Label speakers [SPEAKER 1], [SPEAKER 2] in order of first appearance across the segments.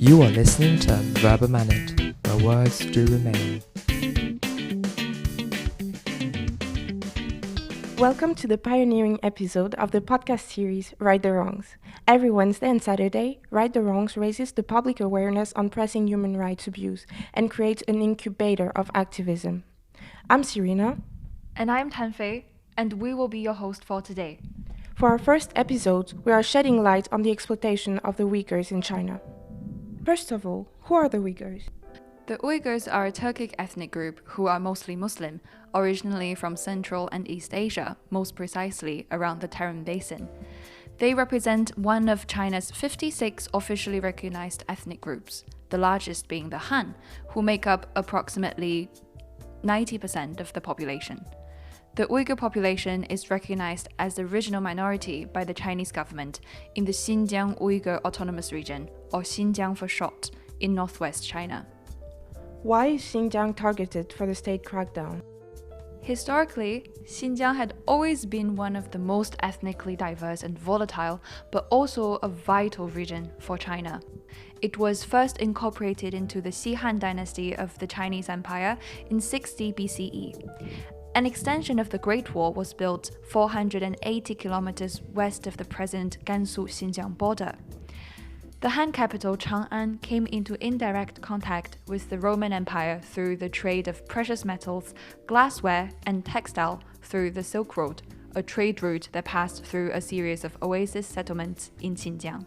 [SPEAKER 1] You are listening to Verbal Minute, where words do remain.
[SPEAKER 2] Welcome to the pioneering episode of the podcast series Right the Wrongs. Every Wednesday and Saturday, Right the Wrongs raises the public awareness on pressing human rights abuse and creates an incubator of activism. I'm Serena.
[SPEAKER 3] And I'm Tanfei, and we will be your host for today.
[SPEAKER 2] For our first episode, we are shedding light on the exploitation of the Uighurs in China. First of all, who are the Uighurs?
[SPEAKER 3] The Uighurs are a Turkic ethnic group who are mostly Muslim, originally from Central and East Asia, most precisely around the Tarim Basin. They represent one of China's 56 officially recognized ethnic groups, the largest being the Han, who make up approximately 90% of the population. The Uyghur population is recognized as the regional minority by the Chinese government in the Xinjiang Uyghur Autonomous Region, or Xinjiang for short, in northwest China.
[SPEAKER 2] Why is Xinjiang targeted for the state crackdown?
[SPEAKER 3] Historically, Xinjiang had always been one of the most ethnically diverse and volatile, but also a vital region for China. It was first incorporated into the Xihan dynasty of the Chinese Empire in 60 BCE. An extension of the Great Wall was built 480 kilometers west of the present Gansu-Xinjiang border. The Han capital Chang'an came into indirect contact with the Roman Empire through the trade of precious metals, glassware, and textile through the Silk Road, a trade route that passed through a series of oasis settlements in Xinjiang.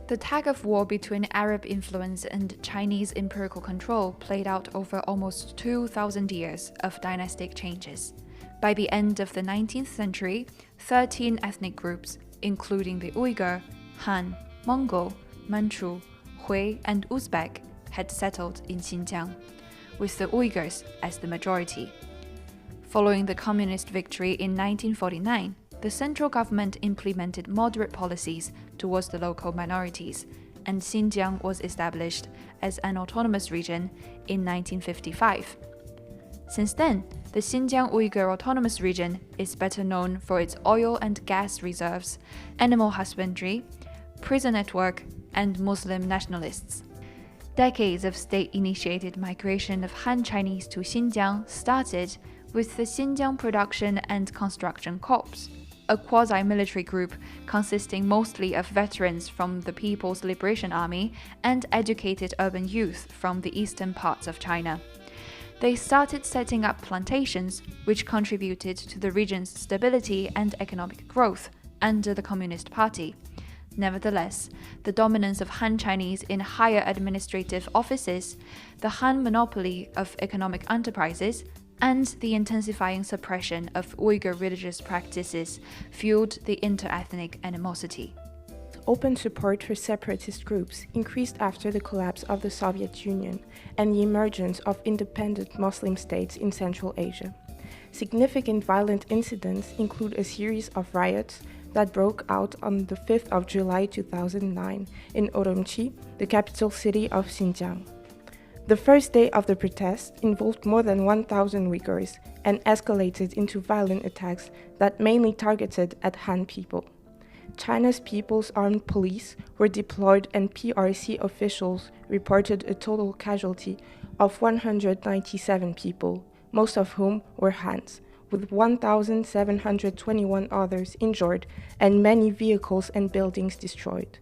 [SPEAKER 3] The tug-of-war between Arab influence and Chinese empirical control played out over almost 2,000 years of dynastic changes. By the end of the 19th century, 13 ethnic groups, including the Uyghur, Han, Mongol, Manchu, Hui, and Uzbek, had settled in Xinjiang, with the Uyghurs as the majority. Following the communist victory in 1949, the central government implemented moderate policies towards the local minorities, and Xinjiang was established as an autonomous region in 1955. Since then, the Xinjiang Uyghur Autonomous Region is better known for its oil and gas reserves, animal husbandry, prison network, and Muslim nationalists. Decades of state-initiated migration of Han Chinese to Xinjiang started with the Xinjiang Production and Construction Corps, a quasi-military group consisting mostly of veterans from the People's Liberation Army and educated urban youth from the eastern parts of China. They started setting up plantations, which contributed to the region's stability and economic growth under the Communist Party. Nevertheless, the dominance of Han Chinese in higher administrative offices, the Han monopoly of economic enterprises, and the intensifying suppression of Uyghur religious practices fueled the inter-ethnic animosity.
[SPEAKER 2] Open support for separatist groups increased after the collapse of the Soviet Union and the emergence of independent Muslim states in Central Asia. Significant violent incidents include a series of riots that broke out on the 5th of July 2009 in Urumqi, the capital city of Xinjiang. The first day of the protest involved more than 1,000 Uyghurs and escalated into violent attacks that mainly targeted at Han people. China's People's Armed Police were deployed and PRC officials reported a total casualty of 197 people, most of whom were Hans, with 1,721 others injured and many vehicles and buildings destroyed.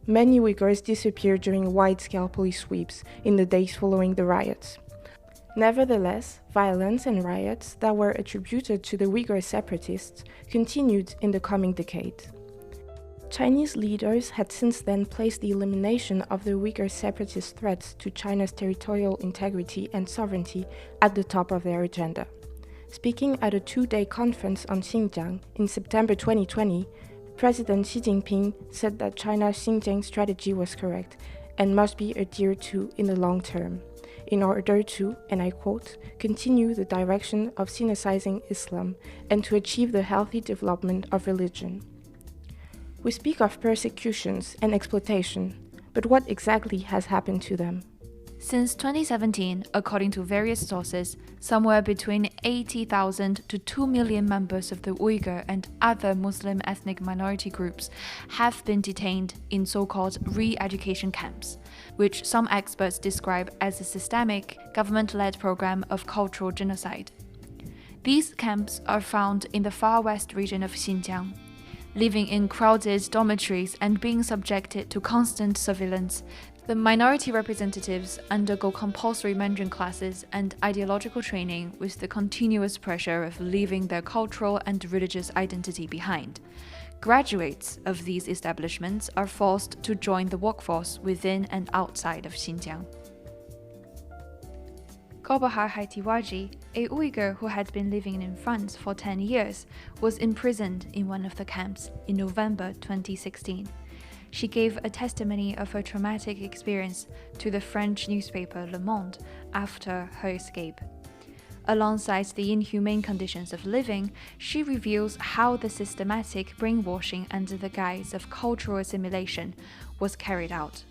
[SPEAKER 2] Many Uyghurs disappeared during wide-scale police sweeps in the days following the riots. Nevertheless, violence and riots that were attributed to the Uyghur separatists continued in the coming decade. Chinese leaders had since then placed the elimination of the Uyghur separatist threats to China's territorial integrity and sovereignty at the top of their agenda. Speaking at a two-day conference on Xinjiang in September 2020, President Xi Jinping said that China's Xinjiang strategy was correct and must be adhered to in the long term, in order to, and I quote, continue the direction of Sinicizing Islam and to achieve the healthy development of religion. We speak of persecutions and exploitation, but what exactly has happened to them?
[SPEAKER 3] Since 2017, according to various sources, somewhere between 80,000 to 2 million members of the Uyghur and other Muslim ethnic minority groups have been detained in so-called re-education camps, which some experts describe as a systemic, government-led program of cultural genocide. These camps are found in the far west region of Xinjiang. Living in crowded dormitories and being subjected to constant surveillance, the minority representatives undergo compulsory Mandarin classes and ideological training with the continuous pressure of leaving their cultural and religious identity behind. Graduates of these establishments are forced to join the workforce within and outside of Xinjiang. Gulbahar Haitiwaji, a Uyghur who had been living in France for 10 years, was imprisoned in one of the camps in November 2016. She gave a testimony of her traumatic experience to the French newspaper Le Monde after her escape. Alongside the inhumane conditions of living, she reveals how the systematic brainwashing under the guise of cultural assimilation was carried out.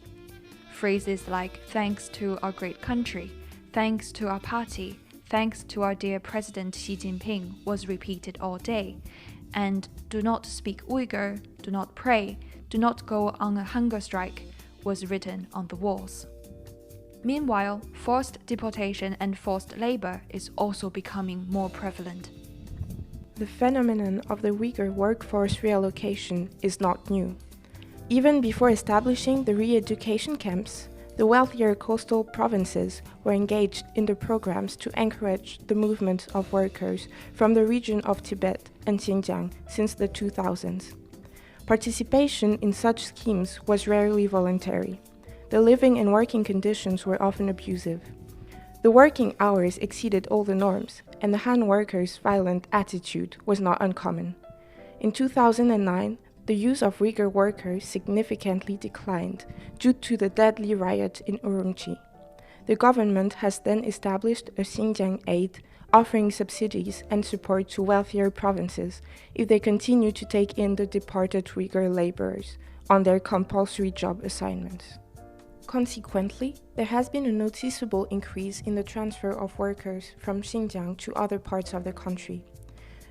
[SPEAKER 3] Phrases like "thanks to our great country," "thanks to our party," "thanks to our dear President Xi Jinping" was repeated all day, and "do not speak Uyghur," "do not pray," "do not go on a hunger strike" was written on the walls. Meanwhile, forced deportation and forced labor is also becoming more prevalent.
[SPEAKER 2] The phenomenon of the Uyghur workforce reallocation is not new. Even before establishing the re-education camps, the wealthier coastal provinces were engaged in the programs to encourage the movement of workers from the region of Tibet and Xinjiang since the 2000s. Participation in such schemes was rarely voluntary. The living and working conditions were often abusive. The working hours exceeded all the norms, and the Han workers' violent attitude was not uncommon. In 2009, the use of Uyghur workers significantly declined due to the deadly riot in Urumqi. The government has then established a Xinjiang Aid, offering subsidies and support to wealthier provinces if they continue to take in the departed Uyghur laborers on their compulsory job assignments. Consequently, there has been a noticeable increase in the transfer of workers from Xinjiang to other parts of the country.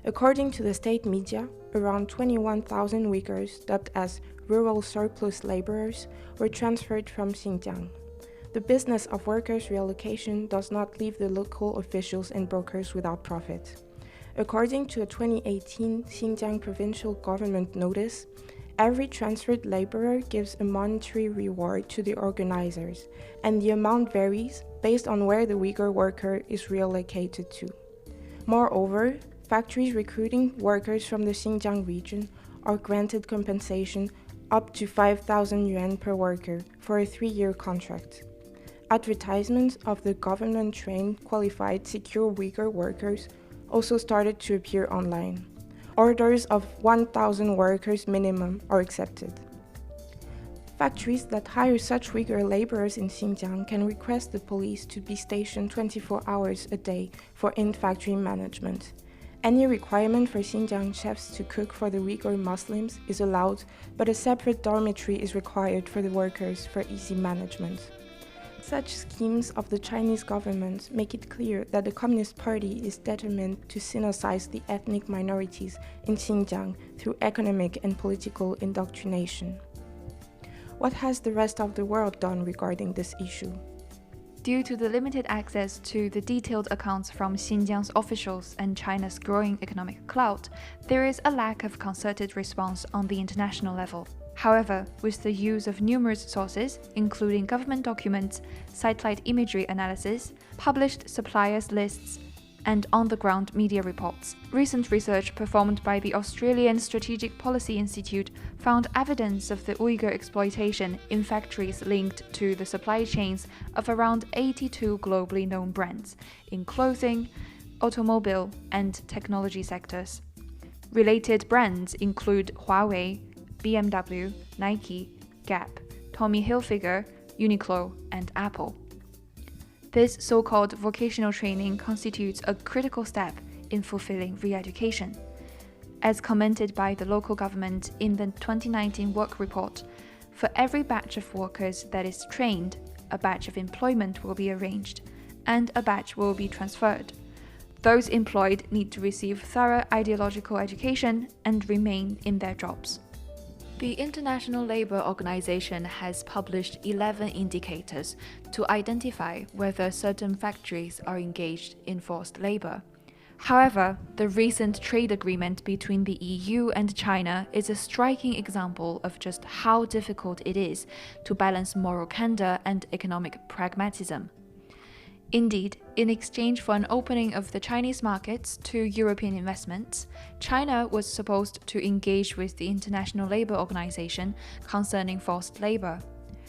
[SPEAKER 2] According to the state media, around 21,000 Uyghurs, dubbed as rural surplus laborers, were transferred from Xinjiang. The business of workers' reallocation does not leave the local officials and brokers without profit. According to a 2018 Xinjiang provincial government notice, every transferred laborer gives a monetary reward to the organizers, and the amount varies based on where the Uyghur worker is reallocated to. Moreover, factories recruiting workers from the Xinjiang region are granted compensation up to 5,000 yuan per worker for a 3-year contract. Advertisements of the government-trained, qualified, secure Uyghur workers also started to appear online. Orders of 1,000 workers minimum are accepted. Factories that hire such Uyghur laborers in Xinjiang can request the police to be stationed 24 hours a day for in-factory management. Any requirement for Xinjiang chefs to cook for the Uyghur Muslims is allowed, but a separate dormitory is required for the workers for easy management. Such schemes of the Chinese government make it clear that the Communist Party is determined to sinocize the ethnic minorities in Xinjiang through economic and political indoctrination. What has the rest of the world done regarding this issue?
[SPEAKER 3] Due to the limited access to the detailed accounts from Xinjiang's officials and China's growing economic clout, there is a lack of concerted response on the international level. However, with the use of numerous sources, including government documents, satellite imagery analysis, published suppliers lists, and on-the-ground media reports, recent research performed by the Australian Strategic Policy Institute found evidence of the Uyghur exploitation in factories linked to the supply chains of around 82 globally known brands in clothing, automobile, and technology sectors. Related brands include Huawei, BMW, Nike, Gap, Tommy Hilfiger, Uniqlo, and Apple. This so-called vocational training constitutes a critical step in fulfilling re-education. As commented by the local government in the 2019 work report, for every batch of workers that is trained, a batch of employment will be arranged, and a batch will be transferred. Those employed need to receive thorough ideological education and remain in their jobs. The International Labour Organization has published 11 indicators to identify whether certain factories are engaged in forced labour. However, the recent trade agreement between the EU and China is a striking example of just how difficult it is to balance moral candour and economic pragmatism. Indeed, in exchange for an opening of the Chinese markets to European investments, China was supposed to engage with the International Labour Organization concerning forced labour.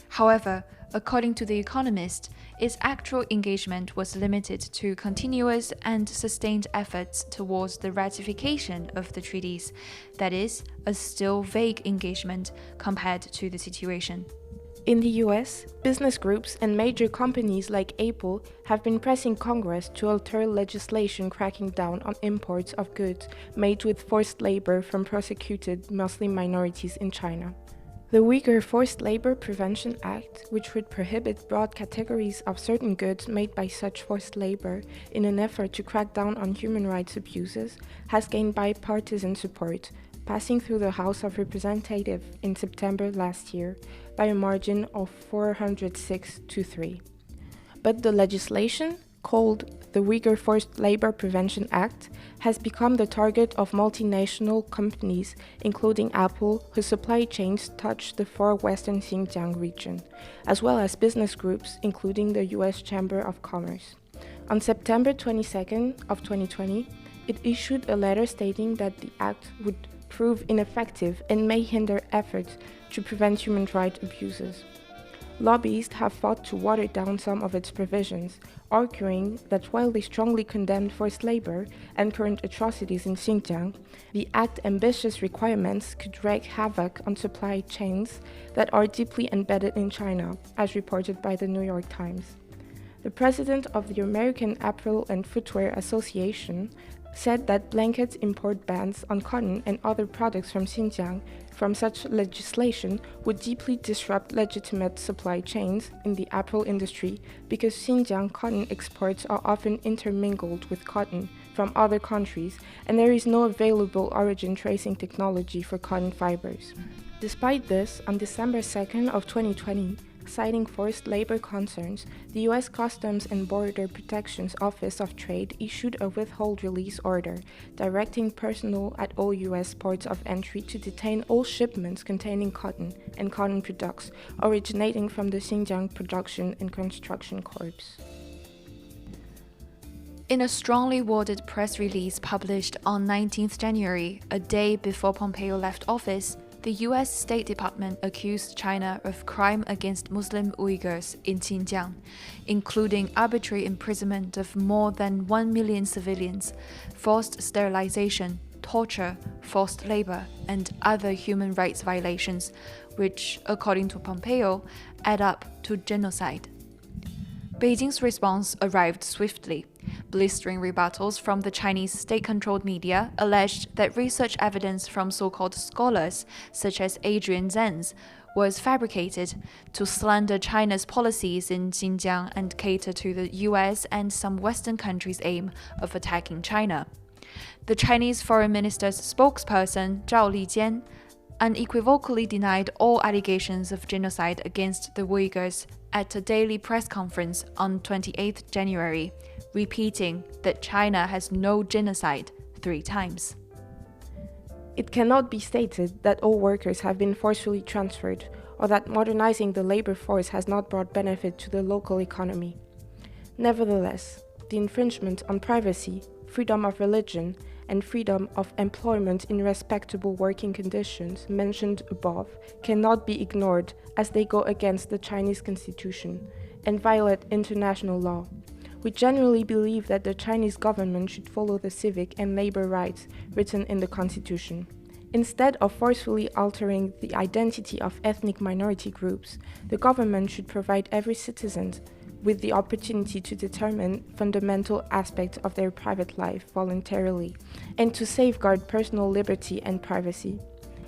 [SPEAKER 3] However, according to The Economist, its actual engagement was limited to continuous and sustained efforts towards the ratification of the treaties, that is, a still vague engagement compared to the situation.
[SPEAKER 2] In the US, business groups and major companies like Apple have been pressing Congress to alter legislation cracking down on imports of goods made with forced labor from persecuted Muslim minorities in China. The Uyghur Forced Labor Prevention Act, which would prohibit broad categories of certain goods made by such forced labor in an effort to crack down on human rights abuses, has gained bipartisan support, passing through the House of Representatives in September last year by a margin of 406 to 3. But the legislation, called the Uyghur Forced Labor Prevention Act, has become the target of multinational companies, including Apple, whose supply chains touch the far western Xinjiang region, as well as business groups, including the US Chamber of Commerce. On September 22nd of 2020, it issued a letter stating that the act would prove ineffective and may hinder efforts to prevent human rights abuses. Lobbyists have fought to water down some of its provisions, arguing that while they strongly condemned forced labor and current atrocities in Xinjiang, the Act's ambitious requirements could wreak havoc on supply chains that are deeply embedded in China, as reported by the New York Times. The president of the American Apparel and Footwear Association said that blanket import bans on cotton and other products from Xinjiang from such legislation would deeply disrupt legitimate supply chains in the apparel industry because Xinjiang cotton exports are often intermingled with cotton from other countries and there is no available origin tracing technology for cotton fibers. Despite this, on December 2nd of 2020, citing forced labor concerns, the U.S. Customs and Border Protection's Office of Trade issued a withhold release order, directing personnel at all U.S. ports of entry to detain all shipments containing cotton and cotton products originating from the Xinjiang Production and Construction Corps.
[SPEAKER 3] In a strongly worded press release published on 19th January, a day before Pompeo left office, the US State Department accused China of crime against Muslim Uighurs in Xinjiang, including arbitrary imprisonment of more than 1 million civilians, forced sterilization, torture, forced labor, and other human rights violations, which, according to Pompeo, add up to genocide. Beijing's response arrived swiftly. Blistering rebuttals from the Chinese state-controlled media alleged that research evidence from so-called scholars, such as Adrian Zenz, was fabricated to slander China's policies in Xinjiang and cater to the US and some Western countries' aim of attacking China. The Chinese Foreign Minister's spokesperson, Zhao Lijian, unequivocally denied all allegations of genocide against the Uyghurs at a daily press conference on 28 January, repeating that China has no genocide 3 times.
[SPEAKER 2] It cannot be stated that all workers have been forcefully transferred or that modernizing the labor force has not brought benefit to the local economy. Nevertheless, the infringement on privacy, freedom of religion, and freedom of employment in respectable working conditions mentioned above cannot be ignored as they go against the Chinese constitution and violate international law. We generally believe that the Chinese government should follow the civic and labor rights written in the constitution. Instead of forcefully altering the identity of ethnic minority groups, the government should provide every citizen with the opportunity to determine fundamental aspects of their private life voluntarily, and to safeguard personal liberty and privacy.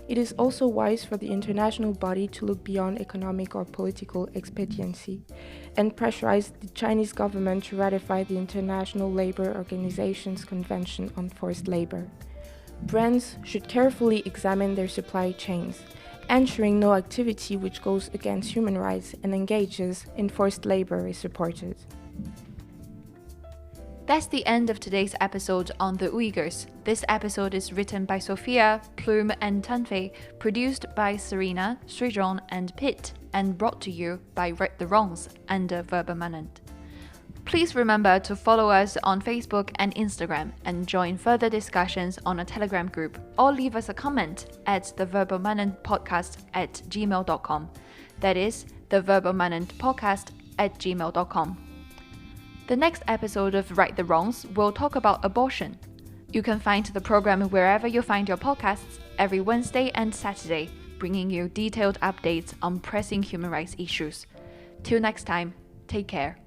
[SPEAKER 2] It is also wise for the international body to look beyond economic or political expediency and pressurize the Chinese government to ratify the International Labour Organization's Convention on Forced Labour. Brands should carefully examine their supply chains, ensuring no activity which goes against human rights and engages in forced labour is supported.
[SPEAKER 3] That's the end of today's episode on the Uighurs. This episode is written by Sophia, Plume, and Tanfei, produced by Serena, Shuizhong, and Pitt, and brought to you by Right the Wrongs under Verb Permanent. Please remember to follow us on Facebook and Instagram and join further discussions on a Telegram group, or leave us a comment at the Verb Permanent Podcast at gmail.com. That is the Verb Permanent Podcast at gmail.com. The next episode of Right the Wrongs will talk about abortion. You can find the program wherever you find your podcasts every Wednesday and Saturday, bringing you detailed updates on pressing human rights issues. Till next time, take care.